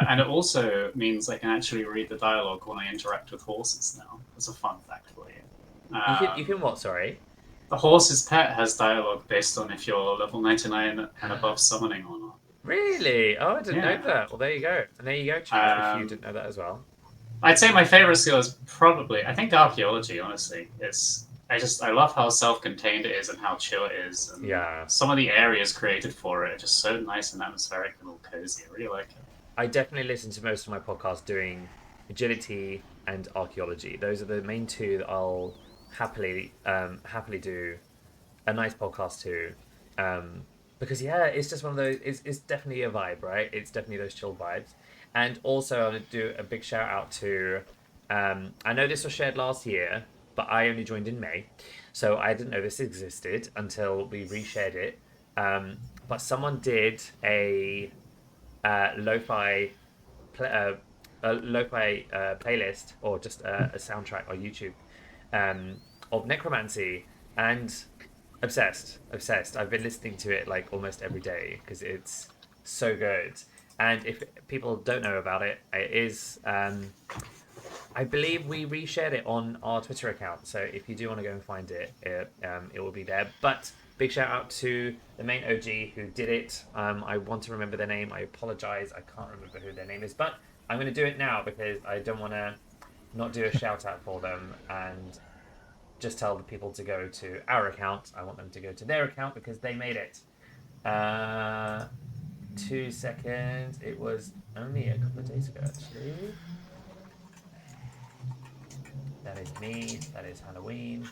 and it also means I can actually read the dialogue when I interact with horses now. That's a fun fact for you. You can what? Sorry. The horse's pet has dialogue based on if you're level 99 and above summoning or not. Really? Oh, I didn't Yeah. know that. Well, there you go. And there you go, chat, if you Um, didn't know that as well. I'd say my favorite skill is probably, I think, archaeology. Honestly, I love how self-contained it is and how chill it is. And Yeah. some of the areas created for it are just so nice and atmospheric and all cozy. I really like it. I definitely listen to most of my podcasts doing agility and archaeology. Those are the main two that I'll happily do a nice podcast to. Because yeah, it's just one of those. It's definitely a vibe, right? It's definitely those chill vibes. And also, I want to do a big shout out to. I know this was shared last year, but I only joined in May, so I didn't know this existed until we reshared it. But someone did a lo-fi playlist or just a soundtrack on YouTube of necromancy, and obsessed. I've been listening to it like almost every day because it's so good. And if people don't know about it, it is I believe we reshared it on our Twitter account, so if you do want to go and find it, it will be there. But big shout out to the main OG who did it. I want to remember their name. I apologize, I can't remember who their name is, but I'm going to do it now because I don't want to not do a shout out for them and just tell the people to go to our account. I want them to go to their account because they made it. 2 seconds. It was only a couple of days ago, actually. That is me. That is Halloween.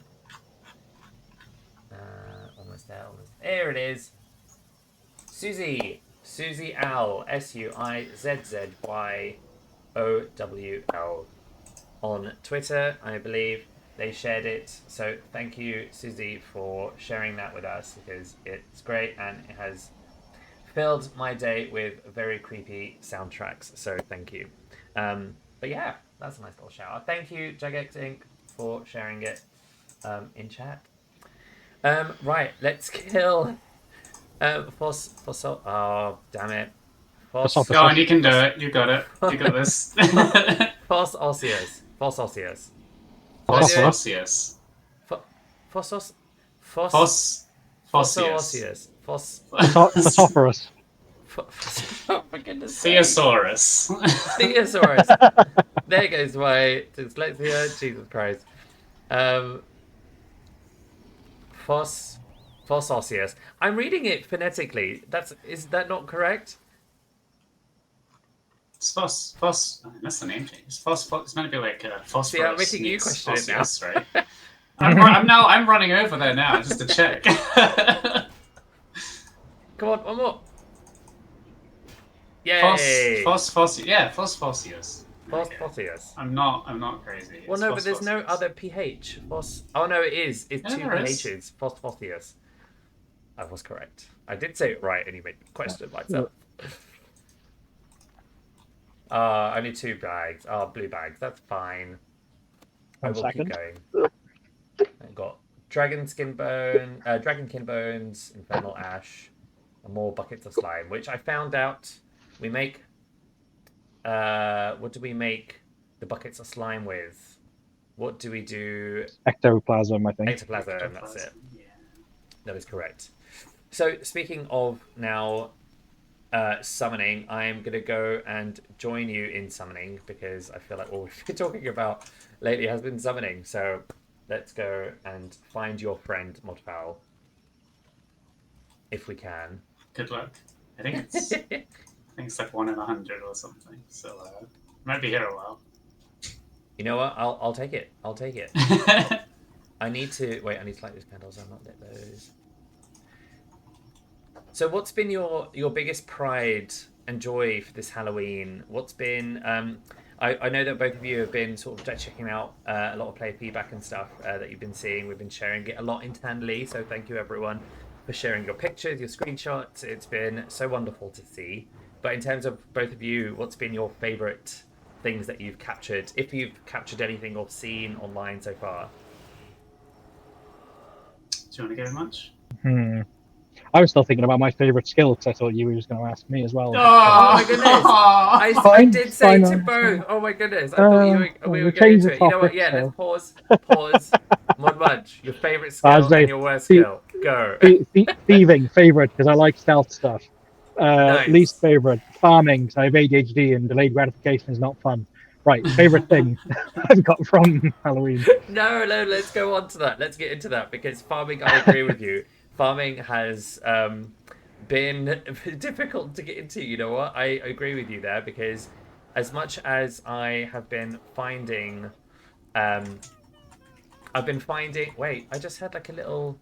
Almost there. There it is. Susie Owl. SUIZZYOWL on Twitter, I believe. They shared it, so thank you, Susie, for sharing that with us because it's great and it has filled my day with very creepy soundtracks. So thank you. But yeah, that's a nice little shout out. Thank you, Jagex Inc. for sharing it in chat. Right, let's kill Fossil. Oh, damn it. Go on, you can do it. You got it. You got this. Fossosius. Phosphorus. Phosphorus. Phosphorus. Oh, for goodness sake. Theosaurus. Theosaurus. There goes my dyslexia. Jesus Christ. Fossosius. I'm reading it phonetically. Is that not correct? It's That's the name change. It's meant to be like phosphorus. See, I'm making you question it now. Right? I'm running over there now just to check. Come on, one more. Yay! Phosphosius. Phosphosius. I'm not crazy. Well, no, but there's no other ph. Oh no, it is. It's Yeah, two there is. ph's. Phosphosius. I was correct. I did say it right, and you made me question myself. Only 2 bags. Blue bags. That's fine. I will keep going. I've got dragon kin bones, infernal ash, and more buckets of slime, which I found out we make. What do we make the buckets of slime with? What do we do? Ectoplasm, I think. Ectoplasm. That's it. Yeah. That is correct. So speaking of now summoning, I'm going to go and join you in summoning because I feel like all we've been talking about lately has been summoning. So let's go and find your friend, Fowl, if we can. Good luck. I think it's. think it's like 1 in 100 or something. So might be here a while. You know what? I'll take it. I'll take it. I need to wait. I need to light those candles. I've not lit those. So, what's been your biggest pride and joy for this Halloween? What's been? I know that both of you have been sort of checking out a lot of player feedback and stuff that you've been seeing. We've been sharing it a lot internally. So, thank you everyone for sharing your pictures, your screenshots. It's been so wonderful to see. But in terms of both of you, what's been your favourite things that you've captured, if you've captured anything or seen online so far? Do you want to go, Munch? I was still thinking about my favourite skill because I thought Yuey was going to ask me as well. Oh my goodness! I did say to both. Oh my goodness! I thought we were going to it. You know what? Yeah, let's pause. Munch, your favourite skill and your worst skill. Go. Thieving, favourite, because I like stealth stuff. Nice. Least favourite, farming, because I have ADHD and delayed gratification is not fun. Right, favourite thing I've got from Halloween. No, let's go on to that. Let's get into that because farming, I agree with you. Farming has been difficult to get into. You know what? I agree with you there because as much as I have been finding... Wait, I just had like a little...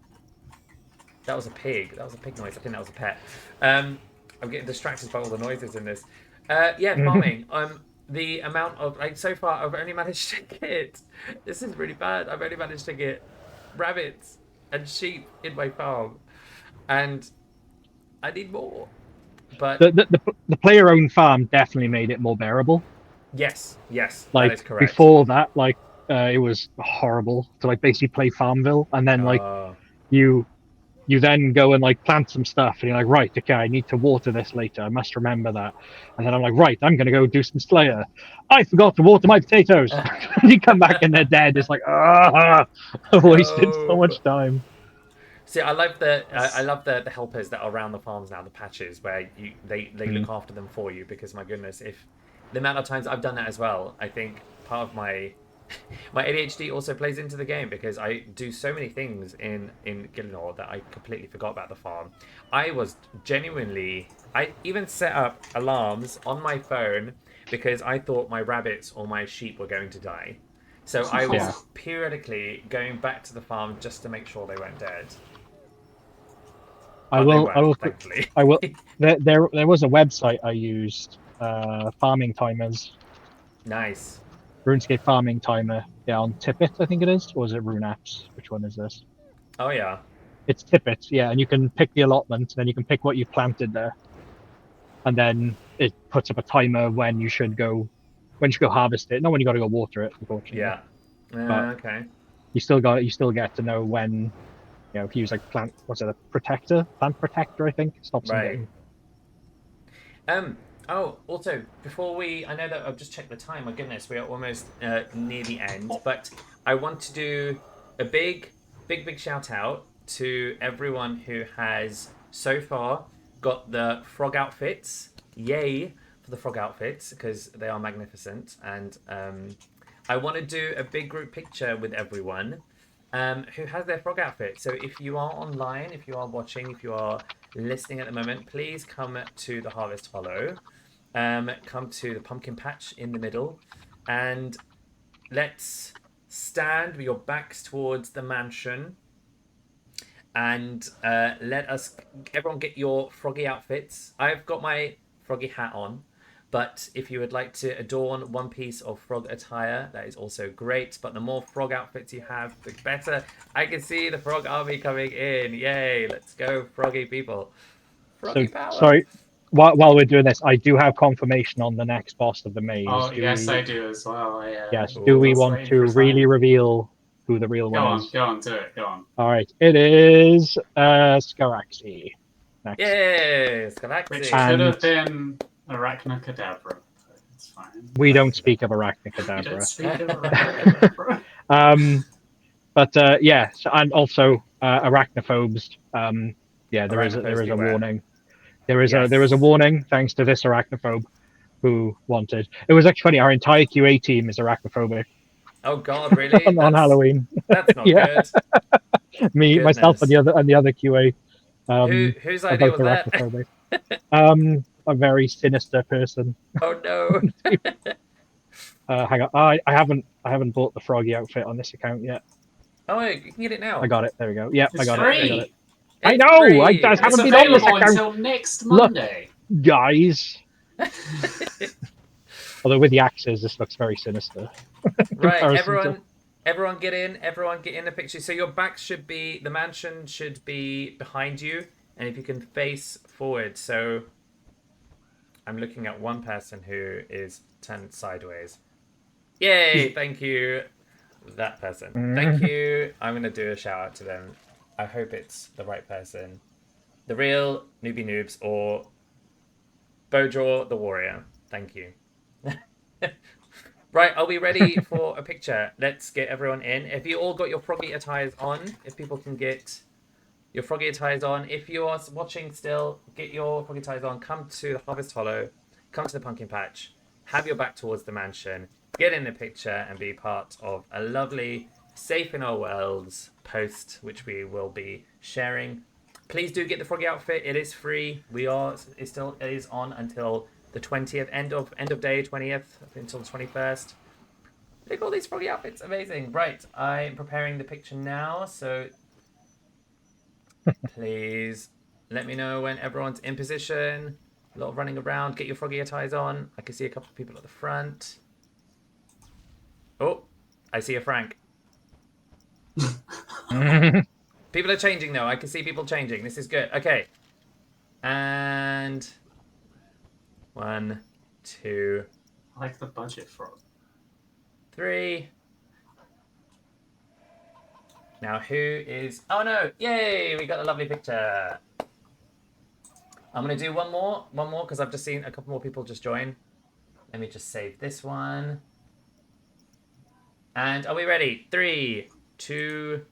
That was a pig. That was a pig noise. I think that was a pet. I'm getting distracted by all the noises in this. Yeah, farming. The amount of... Like, so far, I've only managed to get... This is really bad. I've only managed to get rabbits and sheep in my farm, and I need more. But the player-owned farm definitely made it more bearable. Yes, like, that is correct. Before that, like it was horrible to like basically play Farmville, and then like you then go and like plant some stuff, and you're like, right, okay, I need to water this later. I must remember that. And then I'm like, right, I'm gonna go do some Slayer. I forgot to water my potatoes. You come back and they're dead. It's like, I've wasted so much time. See, I love the helpers that are around the farms now, the patches where they look after them for you. Because my goodness, if the amount of times I've done that as well, I think part of my ADHD also plays into the game because I do so many things in Gillinor that I completely forgot about the farm. I even set up alarms on my phone because I thought my rabbits or my sheep were going to die. So I was periodically going back to the farm just to make sure they weren't dead. I will. There was a website I used, farming timers. Nice. RuneScape farming timer, on Tippet, I think it is, or is it Rune Apps? Which one is this? Oh yeah, it's Tippet, and you can pick the allotment, and then you can pick what you've planted there, and then it puts up a timer when you should go harvest it. Not when you got to go water it, unfortunately. Yeah. Okay. You still get to know when, if you use like plant protector, I think, stops them getting. Oh, also, before I know that I've just checked the time. My goodness, we are almost near the end. But I want to do a big shout out to everyone who has so far got the frog outfits. Yay for the frog outfits because they are magnificent. And I want to do a big group picture with everyone who has their frog outfit. So if you are online, if you are watching, if you are listening at the moment, please come to the Harvest Hollow. Come to the pumpkin patch in the middle, and let's stand with your backs towards the mansion, and let everyone get your froggy outfits. I've got my froggy hat on, but if you would like to adorn one piece of frog attire, that is also great. But the more frog outfits you have, the better. I can see the frog army coming in. Yay! Let's go, froggy people. Froggy power. Sorry. While we're doing this, I do have confirmation on the next boss of the maze. Oh, yes, I do as well. Yes. Do we want to really reveal who the real one is? Go on, do it. Go on. All right. It is Skaraxi. Next. Yay, Skaraxi. Which could have been Arachnacadabra. It's fine. We don't speak of Arachnacadabra. We don't speak of Arachnacadabra. But yes, and also arachnophobes. There is a warning. There is a warning thanks to this arachnophobe who wanted. It was actually funny. Our entire QA team is arachnophobic. Oh God, really? on Halloween. That's not good. Me, myself, and the other QA. Whose idea was that? a very sinister person. Oh no. Hang on, I haven't bought the froggy outfit on this account yet. Oh, you can get it now. I got it. There we go. Yep, It's I got free. it. I got it. It's I know. free. I It's haven't been on this available account, until next Monday. guys. Although with the axes, this looks very sinister. Right, comparison to- everyone get in. Everyone get in the picture. So your back should be, the mansion should be behind you, and if you can face forward. So I'm looking at one person who is turned sideways. Yay! Thank you, that person. Thank you. I'm gonna do a shout out to them. I hope it's the right person. The real newbie noobs or Bojaw the warrior. Thank you. Right, are we ready for a picture? Let's get everyone in. If you all got your froggy attires on, if people can get your froggy attires on. If you are watching still, get your froggy attires on. Come to the Harvest Hollow. Come to the pumpkin patch. Have your back towards the mansion. Get in the picture and be part of a lovely Safe in Our Worlds post, which we will be sharing. Please do get the froggy outfit. It is free. It still is on until the 20th, end of day 20th until the 21st. Look at all these froggy outfits, amazing. Right, I'm preparing the picture now, so please let me know when everyone's in position. A lot of running around, get your froggy attires on. I can see a couple of people at the front. Oh, I see a Frank. People are changing though, I can see people changing. This is good. Okay. And 1, 2, I like the budget frog. 3. Now who is... Oh no! Yay! We got a lovely picture. I'm going to do one more because I've just seen a couple more people just join. Let me just save this one. And are we ready? 3, 2,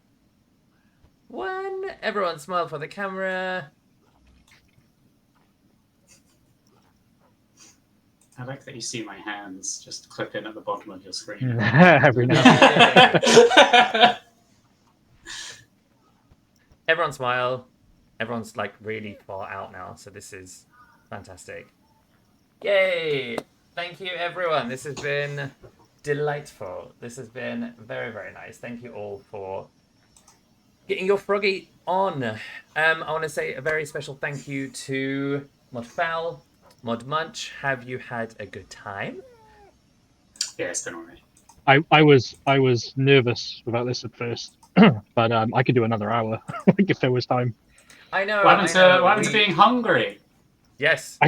1. Everyone smile for the camera. I like that you see my hands just clip in at the bottom of your screen. Every now and then. Everyone smile. Everyone's like really far out now, so this is fantastic. Yay! Thank you, everyone. This has been delightful. This has been very, very nice. Thank you all for getting your froggy on. I want to say a very special thank you to Mod Fowl, Mod Munch. Have you had a good time? Yeah, it's been alright. I was nervous about this at first, but I could do another hour like if there was time. I know. What happened to being hungry? Yes.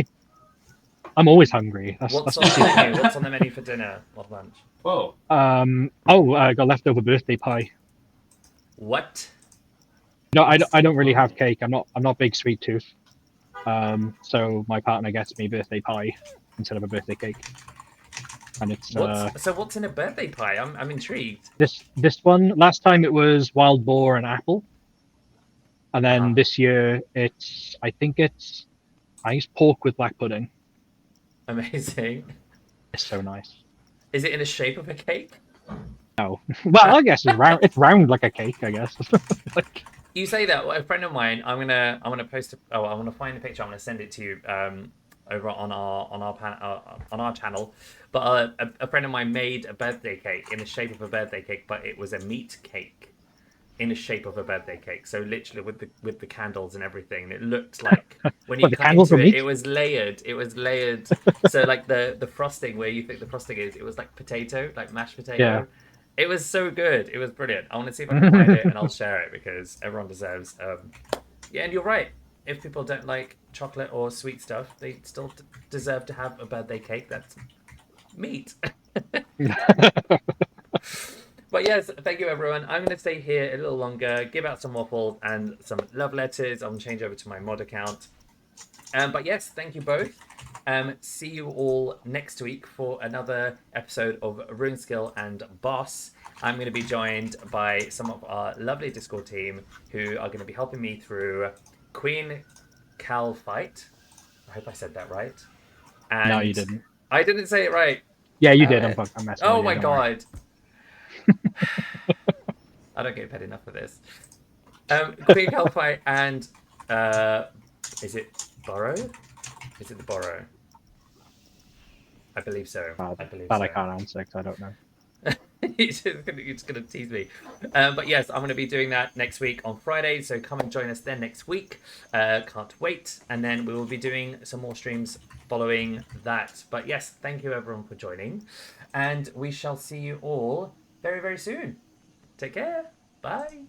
I'm always hungry. What's on the menu? What's on the menu for dinner, Mod Munch? Whoa. I got leftover birthday pie. What? No, I don't really have cake. I'm not big sweet tooth. So my partner gets me birthday pie instead of a birthday cake. And it's so what's in a birthday pie? I'm intrigued. This one, last time it was wild boar and apple. And then this year I think it's pork with black pudding. Amazing. It's so nice. Is it in the shape of a cake? No. Well, I guess it's round. It's round like a cake, I guess. Like... You say that. Well, a friend of mine. I'm gonna post. I want to find a picture. I'm gonna send it to you over on our channel. But a friend of mine made a birthday cake in the shape of a birthday cake, but it was a meat cake in the shape of a birthday cake. So literally with the candles and everything, it looked like when you cut into it, it was layered. It was layered. So like the frosting where you think the frosting is, it was like potato, like mashed potato. Yeah. It was so good. It was brilliant. I want to see if I can find it and I'll share it because everyone deserves. Yeah, and you're right. If people don't like chocolate or sweet stuff, they still deserve to have a birthday cake that's meat. But yes, thank you everyone. I'm going to stay here a little longer, give out some waffles and some love letters. I'm going to change over to my mod account. But yes, thank you both. See you all next week for another episode of Runeskill and Boss. I'm going to be joined by some of our lovely Discord team who are going to be helping me through Queen Cal fight. I hope I said that right. And no, you didn't. I didn't say it right. Yeah, you did. I'm messing oh with my you, god. I don't get paid enough for this. Queen Cal fight and is it Burrow? Is it the borrow? I believe so. I That believe I so. can't answer because I don't know. It's gonna tease me. But yes, I'm gonna be doing that next week on Friday, so come and join us then next week. Can't wait. And then we will be doing some more streams following that. But yes, thank you everyone for joining, and we shall see you all very, very soon. Take care. Bye.